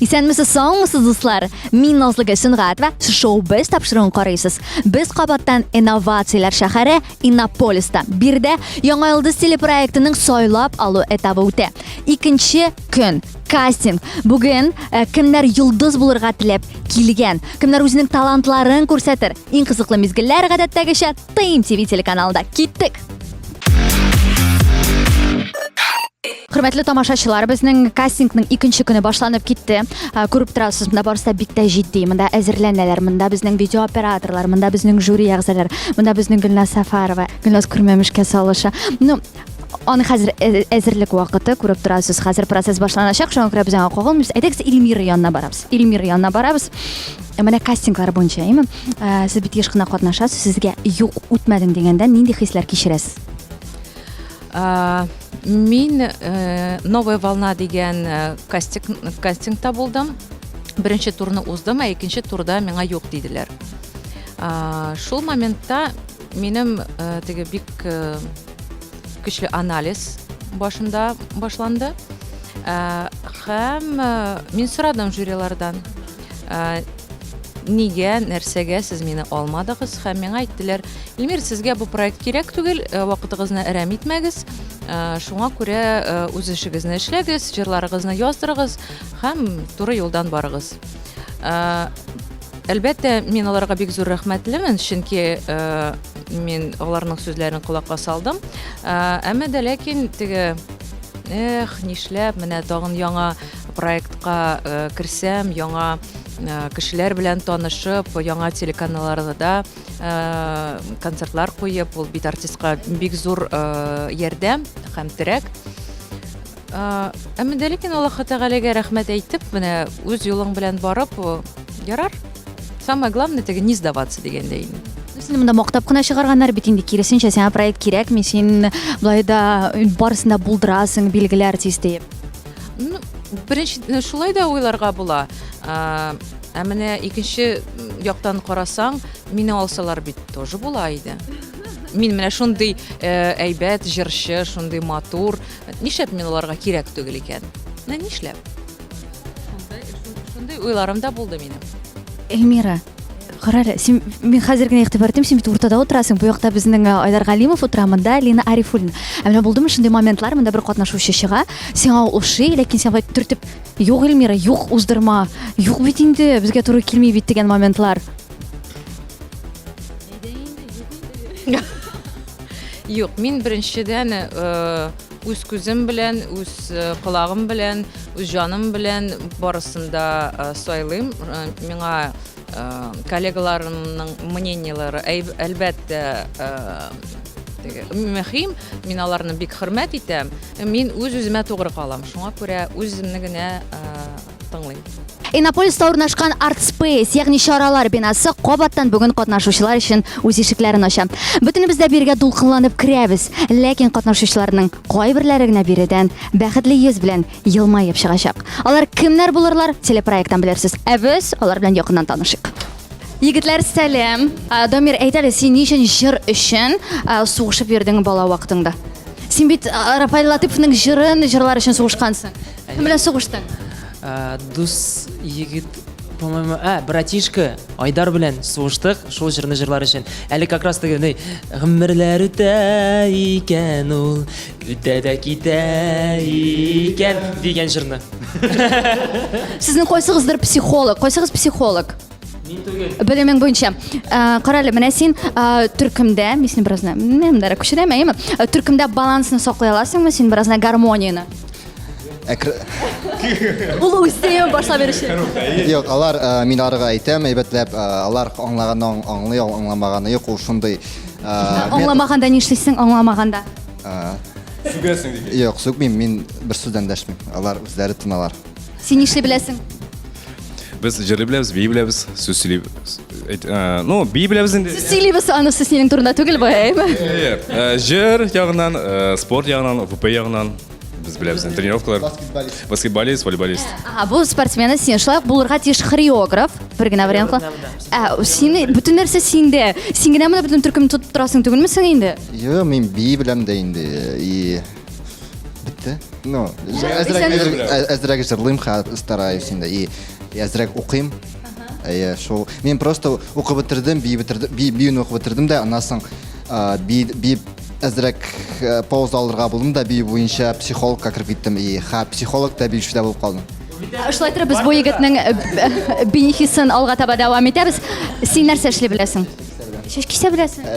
Исәнмесез, саумысыз дуслар? Мин Назлыга Сөнгать ва шоу-без тапшыруын карыйсыз. Без кабаттан инновациялар шәһәре Иннополиста. Бирдә Яңа йолдыз телепроектының сайлап алу этабы үтә. Икенче көн кастинг. Бүген кемнәр йолдыз булырга теләп килгән, кемнәр үзенең талантларын күрсәтер. Иң кызыклы мизгелләр гадәттәгечә ТМТV телеканалында. Киттек. Хөрмәтле тамашачылар, безнең кастингның икенче көне башланып китте. Күреп торасыз, монда барысы бик тә җитди. Монда әзерләнәләр, монда безнең видеооператорлар, монда безнең жюри әгъзалары, монда безнең Гөлназ Сафарова, Гөлназ Күрмәмешкә салышы. Аны хәзер әзерлек вакыты, күреп торасыз, хәзер процесс башланачак. Шуңа күрә без аңа кагылмыйбыз. Әйтегез, Илмира янына барабыз. Илмира янына барабыз. Менә кастинглар буенча, әйме? Сез бит еш кына катнашасыз, сезгә юк үтмәдең дигәндә нинди хисләр кичерәсез? Мин «Новая волна» дигән кастингта булдым. Беренче турны уздым, икенче турда миңа юк диделәр. Шул моментта минем теге бик көчле анализ башымда башланды. Һәм мин сорадым жюрилардан, нигә, нәрсәгә сез мине алмадыгыз? Һәм миңа әйттеләр: "Илмир, сезгә бу проект кирәк түгел, вакытыгызны әрәм итмәгез. Шуңа күрә үз эшегезне эшләгез, җырларыгызны яздырыгыз һәм туры юлдан барыгыз." Әлбәттә, мин аларга бик зур рәхмәтлемен, чөнки мин аларның сүзләрен колакка салдым. Әмма дә ләкин теге нишләп менә тагын яңа проектка кирсәм, яңа кешеләр белән танышып, яңа телеканалларда концертлар куеп, ул бит артистка бик зур ярдәм һәм терәк. Әмма дә ләкин Аллаһ Тәгаләгә рәхмәт әйтеп, менә үз юлың белән барып, ярар. Самое главное теге не сдаваться дигәндәй. Син монда мактап кына чыгарганнар бит инде, киресенчә сиңа проект кирәк, мин син булай да барысында булдырасың, билгеләр тиз. Беренче шулай да уйларга була. Менә икенче яктан карасаң, мине алсалар бит тоже була иде. Мин менә шундый әйбәт җырчы, шундый матур, нишләп мин аларга кирәк түгел икән? Менә нишләп? Шундый уйларым да булды минем. Эльмира, карале, син мин хәзер генә игътибар итәм, син бит уртада утырасың. Бу якта безнең Айдар Галимов утыра, монда Лина Арифуллина. Менә булдымы шундый моментлар, монда бер катнашучы чыга, сиңа ушый, ләкин син бит төртеп, "Юк, Эльмира, юк, уздырма. Юк бит инде, безгә туры килми бит" дигән моментлар. Юк, мин беренчедән үз күзем белән, үз колагым белән, үз җаным белән барысында сайлыйм. Миңа коллегаларымның мнениелары әлбәттә мөһим, мин аларны бик хөрмәт итәм. Мин үз-үземә тугры калам. Шуңа күрә үземне генә тыңлыйм. Иннополиста урнашкан Art Space, ягъни чаралар бинасы кабаттан бүген катнашучылар өчен үз ишекләрен ача. Бөтенебез дә бергә дулкынланып керәбез, ләкин катнашучыларның кайберләре генә биредән бәхетле йөз белән елмаеп чыгачак. Алар кемнәр булырлар? Телепроекттан белерсез. Без алар белән якыннан танышык. Егетләр, сәлам. Дамир, әйтәле, син ничәнче җыр өчен сугышып йөрдең бала вакытыңда? Син бит Рафаэль Латыповның җырлар өчен сугышкансың. Кем белән сугыштың? Дус егет, по-моему, братишка Айдар белән сугыштык, шул җырны җырлар өчен. Әле как раз теге гомерләр үтә икән ул, үтә дә китә икән дигән җырны. Сезнең кайсыгыздыр психолог? Кайсыгыз психолог? Мин түгел. Белемең буенча. Карале, менә син төркемдә, мин син беразна, немдәр күчерәм, төркемдә балансны саклый аласыңмы, син беразна гармонияны? Ул үзе башлап бериши. Юк, алар мин арыга әйтәм, әйбәтләп, алар аңлаганны аңлый, аңламаганы юк, ул шундый. Аңламаганда нишлисең, аңламаганда? Сүгәсең диген. Юк, сүгмим, мин бер сүздән дәшмим. Алар үзләре тыналар. Син нишли беләсең? Без җырлый беләбез, бии беләбез, сүз сөйлибез. Бии беләбез инде. Сез сөйлибез, аны сез синең турында түгел бу, әйме? Җыр ягыннан, спорт ягыннан, ФП ягыннан без беләбез, тренировкалар. Баскетболист, волейболист. Бу спортсмен, син шулай булырга тиеш хореограф, бер генә вариантлы. Син бүтән нәрсә синдә. Син генә моны бүтән төркемне тотып торасың түгелме син инде? Юк, мин бии беләм дә инде. да? Ну, әзірәк жырлыйм, стараюсь инде, и әзірәк оқыйм. Шул. Мен просто оқып бітірдім, биін оқып бітірдім де, анасың би әзірәк пауза алырға болдым да, би бойынша психологқа кіріп кеттім, и психолог та билшуде болып қалдым. Шулай итеп без бу егетнең бенефисен алга таба дәвам итәбез. Син нәрсә эшли беләсең? Шеш кисә беләсең?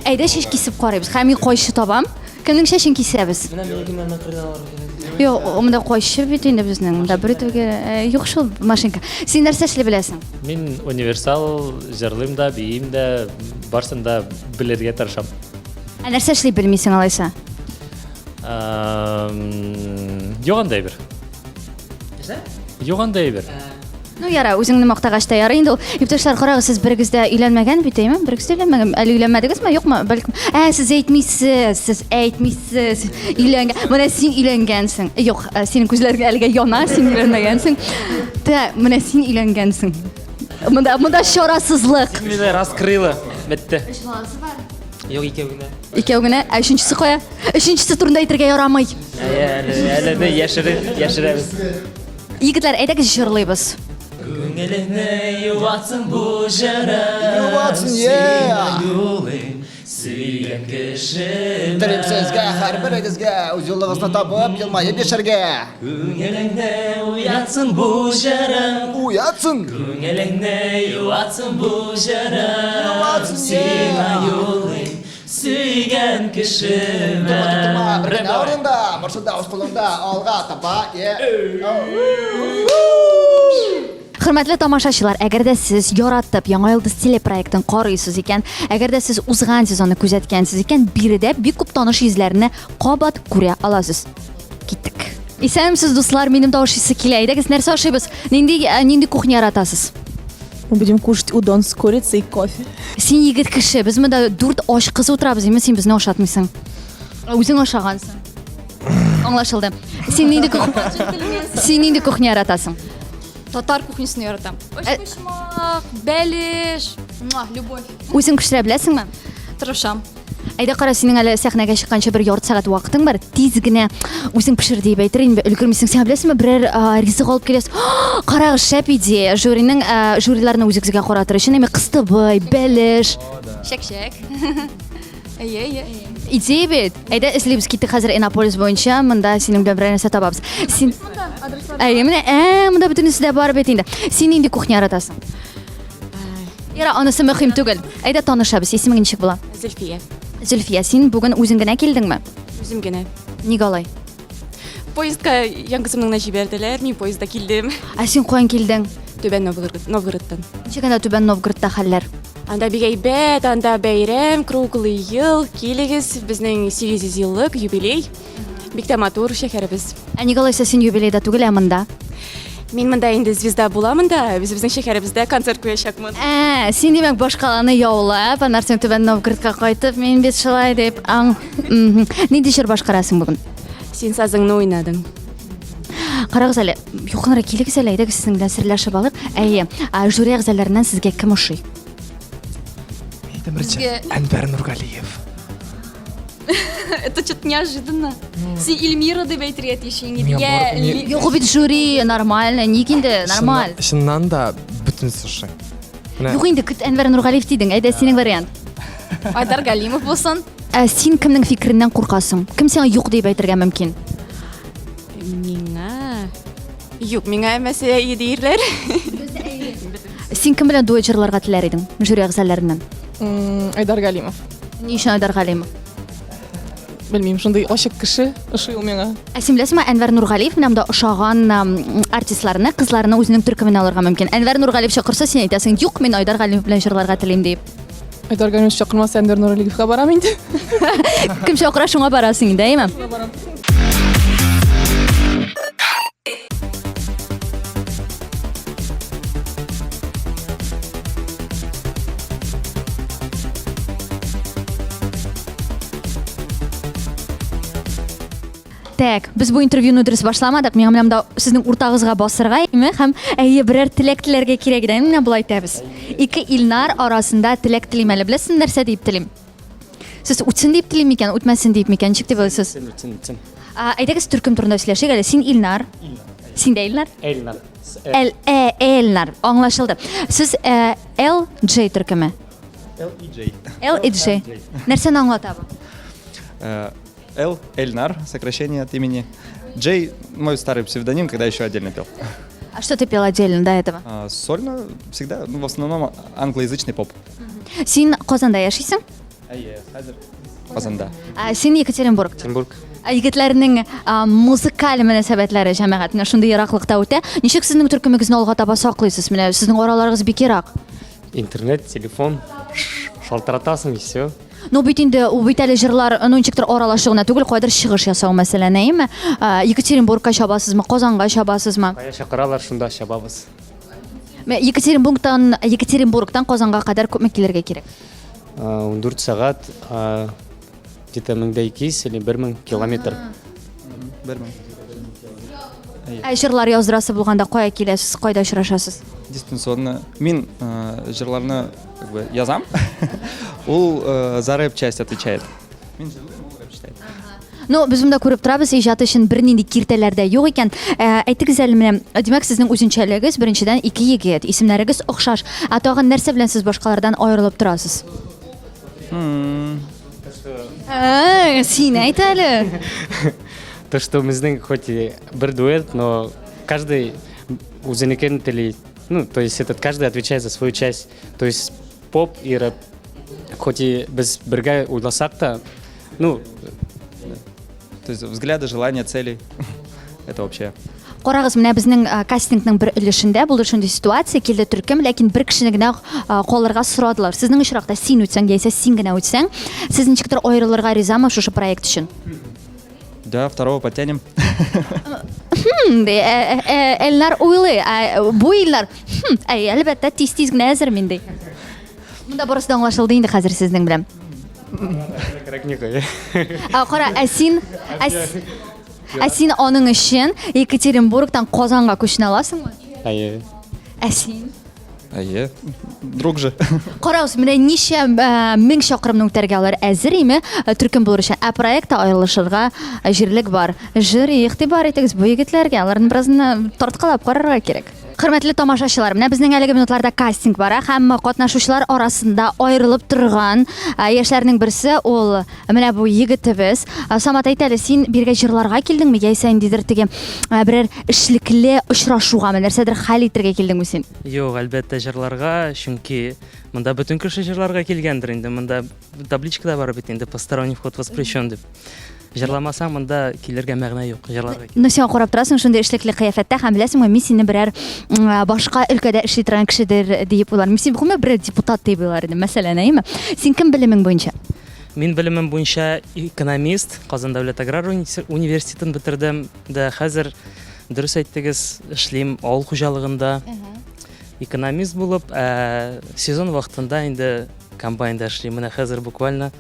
Әйдә шеш кисеп карыйбыз. Һәм мин кайшы табам. Кемнең шешен кисәбез? Менә минекеннән кырналар. Юк, монда кайшы бит инде безнең. Монда бер түгә юк шул машинка. Син нәрсә эшли беләсең? Мин универсал җырлыйм да, биим дә, барсын да белергә тырышам. Ә нәрсә эшли белмисең алайса? Югандай бер. Югандай бер. Ну яра, үзеңне мактагач та ярый инде ул. Иптәшләр, карагыз, сез берегездә өйләнмәгән бит, әйме? Берегездә өйләнмәгән. Әле өйләнмәдегезме? Юкмы? Бәлкем. Сез әйтмисез, сез әйтмисез. Өйләнгән. Менә син өйләнгәнсең. Юк, синең күзләргә әлегә яна, син өйләнмәгәнсең. Менә син өйләнгәнсең. Монда чарасызлык. Мине раскрыла. Бетте. Юк, икәү генә. Икәү генә, өченчесе кая? Өченчесе турында әйтергә ярамый. Әле яшерәбез. Егетләр, әйдәгез җырлыйбыз. Күңелеңне юатсын бу җыры. Юатсын, Сөйгән кеше. Тірім сөзге, һәрбірігізге, өз юлығызны табып, елмайып ешерге. Күңелеңне уятсын бу җыры. Уятсын! Күңелеңне юатсын бу җыры. Сиңа юлым, сөйгән кеше. Біріне орында, маршрутта, өз қолында, алға таба, Хөрмәтле тамашачылар, әгәр дә сез яратып Яңа Йолдыз телепроектын карыйсыз икән, әгәр дә сез узган сезонны күзәткәнсез икән, биредә бик күп таныш йөзләрне кабат күрә аласыз. Киттек. Исәнмесез, дуслар, минем тавышысы килә. Әйдәгез, нәрсә ашыйбыз? Нинди кухня яратасыз? Мы будем кушать удон с курицей и кофе. Син егет кеше, без монда 4 ач кыз утырабыз, имма син безне ашатмыйсың. Үзең ашагансың. Аңлашылды. Син нинди кухня яратасың? Татар кухнясын яратам. Ошпышмак, бәлеш, любовь. Үзең пешерә беләсеңме? Тырышам. Әйдә кара, синең әле сәхнәгә чыкканча бер ярты сәгать вакытың бар. Тиз генә үзең пешер дип әйтер инде, өлгермисең. Син беләсеңме, берәр ризык алып киләсең. Карагыз, шәп идея. Жюриларны үзегезгә каратыр өчен эме кыстыбый, бәлеш. Шәк-шәк. Әйе. Идея бит. Әйдә эслибез, киттек хәзер Иннополис буенча, монда синең белән берәр нәрсә табабыз. Син монда бөтенесе дә бар бит инде. Син нинди кухня яратасың? Яра, анысы мөһим түгел. Әйдә танышабыз. Исемең ничек була? Зөлфия. Зөлфия, син бүген үзең генә килдеңме? Үзем генә. Нигә алай? Поездка яңгысымның җибәрделәр, мин поездда килдем. Син каян килдең? Түбән Новгородтан. Ничек анда Түбән Новгородта хәлләр? Анда бик әйбәт, анда бәйрәм, круглый ел, килегез, безнең 800 еллык юбилей. Бик тә матур шәһәребез. Нигә алайса син юбилейда түгел, ә монда? Мин монда инде звезда буламын да, безнең шәһәребездә концерт куячакмын. Син димәк башкаларны яулап, аннан соң Түбән Новгородка кайтып, мин бит шулай дип, нинди җыр башкарасың бүген? Син сазыңны уйнадың. Карагыз әле, якынрак килегез әле, әйдәгез сезнең белән серләшеп алыйк. Әйе, жюри әгъзаларыннан сезгә кем ошый? Әнвәр Нургалиев. Это что-то неожиданно. Син Эльмира дип әйтергә тиешең иде. Юк, бит жюри нормально, ник инде, нормаль. Чыннан да бүтін суши. Юк инде, Әнвәр Нургалиев дидең, әйдә синең вариант. Айдар Галимов булсын. Син кемнең фикереннән куркасың? Кем сиңа юк дип әйтергә мөмкин? Миңа. Юк, миңа әмәсе идеяләр. Син кем белән дуэт җырларга теләр идең жюри әгъзаларыннан? Айдар Галимов. Ни өчен Айдар Галимов? Белмим, шундый ачык кеше ошый ул миңа. Син беләсеңме, Әнвәр Нургалиев менә монда ошаган артистларны, кызларны үзенең төркеменә алырга мөмкин. Әнвәр Нургалиев чакырса, син әйтәсең, юк, мин Айдар Галимов белән җырларга телим дип. Айдар Галимов чакырмаса, Әнвәр Нургалиевка барам инде. Кем чакыра, шуңа барасың инде, әйме? Так, без бу интервьюны дөрес башламадык. Миңа менә монда сезнең уртагызга басырга, һәм берәр теләк теләргә кирәк иде. Менә булай әйтәбез. Ике илнар арасында теләк телим әле. Беләсез, нәрсә дип телим? Сез үтсен дип телим микән, үтмәсен дип микән? Ничек дип уйлыйсыз? Үтсен. Әйдәгез төркем турында сөйләшик әле. Син Илнар. Син дә Илнар? Эльнар. Элнар. Аңлашылды. Сез LJ төркеме. LEJ. LJ. Нәрсәне аңлата бу? Л Эльнар, сокращение от имени. Джей мой старый псевдоним, когда еще отдельно пел. А что ты пел отдельно до этого? Сольно всегда, в основном англоязычный поп. Син Казанда яшисең? Казанда. Син Екатеринбург. Екатеринбург. Егетләрнең музыкаль мөнәсәбәтләре җәмәгатенә шундый ераклыкта үтә. Ничек сезнең төркемегезне алга таба саклыйсыз? Менә сезнең араларыгыз бик ерак. Интернет, телефон. Шалтыратасың и все. Ну бит инде ул бит әле җырлар ничектер аралашуына түгел, кайдыр чыгыш ясау мәсьәлә, әйеме? Екатеринбургка чабасызмы, Казанга чабасызмы? Кая чакыралар, шунда чабабыз. Екатеринбургтан Казанга кадәр күпме килергә кирәк? 14 сағат, где-то 1200 или 1000 километр. Җырлар яздырасы булганда кая киләсез, кайда очрашасыз? Дистанционно. Мин жырларны как бы язам. Ул за рэп часть отвечает. Мин ул рэп читает. Ну, без монда күреп торабыз, иҗат өчен бернинди киртәләр дә юк икән. Әйтегез әле менә, димәк сезнең үзенчәлегез беренчедән ике егет, исемнәрегез охшаш. Тагын нәрсә белән сез башкалардан аерылып торасыз? Син әйт әле. То, что біздің хоть и бір дуэт, но каждый үзенекен тели, ну, то есть каждый отвечает за свою часть. То есть поп и рэп, хоть и без бірге уйласақ та, ну... То есть взгляды, желания, цели. Это общее. Карагыз, менә безнең кастингның бер өлешендә булды шундый ситуация, килде төркем, ләкин бер кешене генә калырга сорадылар. Сезнең очракта син үтсәң, яисә син генә үтсәң, сез ничектер аерылырга ризамы шушы проект өчен? Да, второго подтянем. Элнар уйлый, бу Илнар, әлбәттә тиз-тиз генә әзер миндей. Монда барысы да аңлашылды инде хәзер сезнең белән. Кара, син аның өчен Екатеринбургтан Казанга күченә аласыңмы? Әйе. Син? Әйе. Друг же. Карагыз, менә ничә мең чакрымны үтәргә алар әзер име төркем булыр өчен. Проектта аерылышырга җирлек бар. Жюри игътибар итегез бу егетләргә, аларны беразны тарткалап карарга кирәк. Хөрмәтле тамашачылар, менә безнең әлеге минутларда кастинг бара һәм катнашучылар арасында аерылып торган яшьләрнең берсе ул менә бу егетебез. Самат әйт әле, син биргә җырларга килдеңме яисә индидер теге берәр эшлекле очрашугамы, нәрсәдер хәл итәргә килдеңме син? Юк, әлбәттә җырларга, чөнки монда бөтен кеше җырларга килгәндер инде. Монда табличкада бар бит инде посторонний вход воспрещен дип. Җырламасаң монда килергә мәгънә юк, җырларга. Ну син карап торасың шундый эшлекле кыяфәттә һәм беләсеңме, мин сине берәр башка өлкәдә эшли торган кешедер дип уйлармын. Мин син бу бер депутат дип уйлар идем, мәсәлән, әйеме? Син кем белемең буенча? Мин белемем буенча экономист, Казан дәүләт аграр университетын бетердем. Дә хәзер дөрес әйттегез, эшлим авыл хуҗалыгында. Экономист булып, сезон вакытында инде комбайнда эшлим. Менә хәзер буквально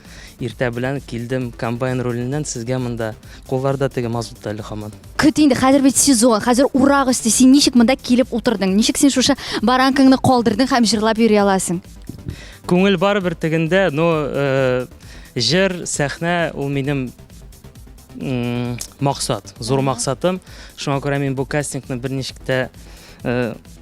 иртә белән килдем комбайн роленнән сезгә монда. Кулларда теге мазут әле һаман. Көт инде, хәзер бит сезон, хәзер урак өсте. Син ничек монда килеп утырдың? Ничек син шушы баранкаңны калдырдың һәм җырлап йөри аласың? Күңел бар бер тегендә, но җыр, сәхнә ул минем максат, зур максатым. Шуңа күрә мин бу кастингны берничек тә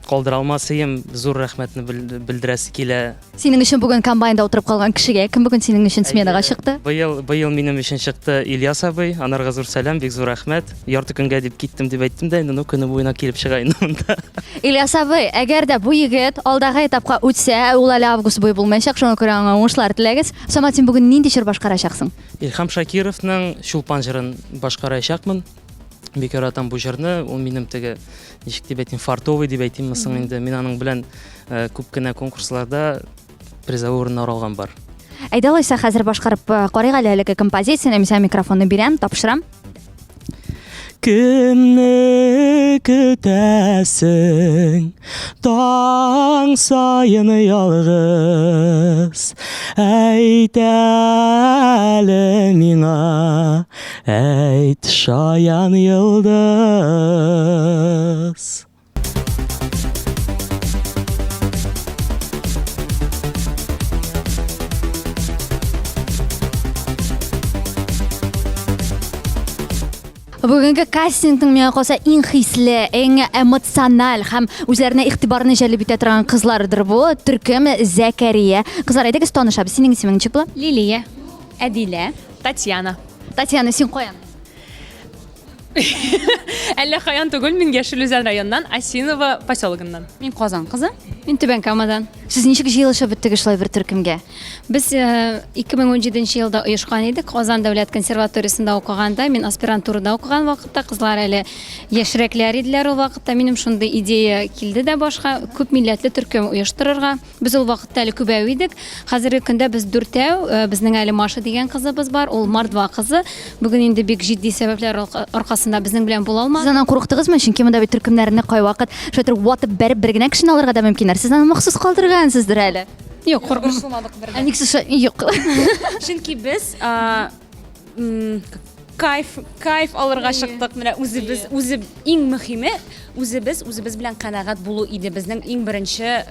калдыра алмасым, зур рәхмәтне белдерәсе килә. Синең өчен бүген комбайнда утырып калган кешегә кем бүген синең өчен сменага чыкты? Быел минем өчен чыкты Ильяс абый, анарга зур сәлам, бик зур рәхмәт. Ярты көнгә дип киттем дип әйттем дә, инде ну көне буена килеп чыга инде монда. Ильяс абый, әгәр дә бу егет алдагы этапка үтсә, ул әле август буе булмаячак, шуңа күрә аңа уңышлар теләгез. Самат, син бүген нинди җыр башкарачаксың? Илһам Шакировның Чулпан җырын башкарачакмын. Бик яратам бу җырны, ул минем теге ничек дип әйтим, фартовый дип әйтимме соң инде. Мин аның белән күп кенә конкурсларда призовой урыннар алган бар. Әйдә алайса хәзер башкарып карыйк әле әлеге композицияны, мин микрофонны бирәм, тапшырам. Кемне көтәсең, таң сайын ялгыз, әйт әле миңа, әйт шаян йылдыз. Бүгенге кастингның миңа калса иң хисле, иң эмоциональ һәм үзләренә игътибарны җәлеп итә торган кызлардыр бу. Төркем Зәкәрия. Кызлар, әйдәгез танышабыз. Синең исемең ничек була? Лилия, Әдилә, Татьяна. Татьяна, син каян? Әллә каян түгел, мин Яшел-Үзән районнан, Осинова поселогыннан. Мин Казан кызы. Мин Түбән Камадан. Сез ничек җыелышып биттегез шулай бер төркемгә? Без 2017 елда оешкан идек. Казан дәүләт консерваториясендә укыганда, мин аспирантурада укыган вакытта кызлар әле яшьрәкләр иделәр ул вакытта. Минем шундый идея килде дә башка күп милләтле төркем оештырырга. Без ул вакытта әле күбәү идек. Хәзерге көндә без дүртәү, безнең әле Маша дигән кызыбыз бар. Ул Мордва кызы. Бүген инде бик җитди сәбәпләр аркасында безнең белән була алмады. Сез аннан курыктыгызмы? Чөнки монда бит төркемнәрне кайвакыт шәтер ватып бәреп бер генә кешене алырга да мөмкиннәр. Сез аны махсус калдыргансыздыр әле. Юк, куркынычсызладык бер. Ә ник сез юк? Чөнки без кайф алырга чыктык. Менә үзебез иң мөһиме үзебез белән канәгать булу иде безнең иң беренче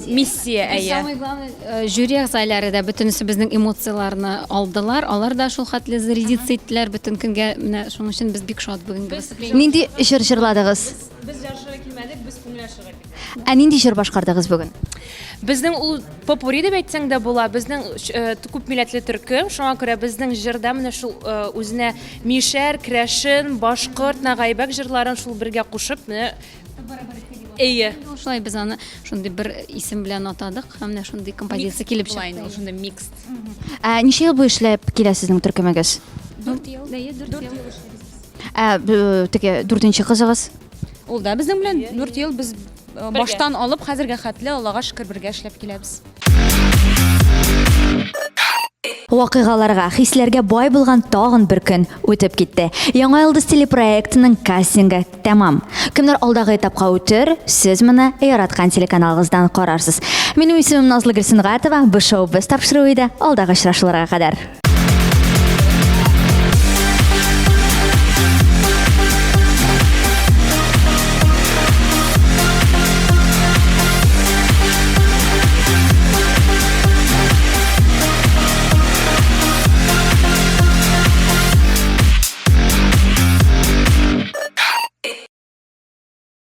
миссия. Самое главное, жюри әгъзалары да бөтенесе безнең эмоцияларны алдылар. Алар да шул хәтле зарядиться иттеләр бөтен көнгә. Менә шуның өчен без бик шат бүгенге выступление. Нинди җыр җырладыгыз? Без ярышырга килмәдек, без күңелләшергә. Ә нинди җыр башкардыгыз бүген? Безнең ул попури дип әйтсәң дә була. Безнең күп милләтле төркем. Шуңа күрә безнең җырда менә шул үзенә мишәр, крәшен, башкорт, нагайбәк җырларын шул бергә кушып, менә әйе. Шулай без аны шундый бер исем белән атадык. Һәм менә шундый композиция килеп чыкты. Шундый микс. Ничә ел бу эшләп килә сезнең төркемегез? 4 ел. 4 ел. Теге 4нче кызыгыз? Ул да безнең белән 4 ел без баштан алып хәзергә хәтле Аллага шөкер бергә эшләп киләбез. Вакыйгаларга, хисләргә бай булган тагын бер көн үтеп китте. Яңа Йолдыз телепроектының кастингы тәмам. Кемнәр алдагы этапка үтер, сез моны яраткан телеканалыгыздан карарсыз. Минем исемем Назлы Гөлсингатова. Бу шоу без тапшыру иде. Алдагы очрашуларга кадәр.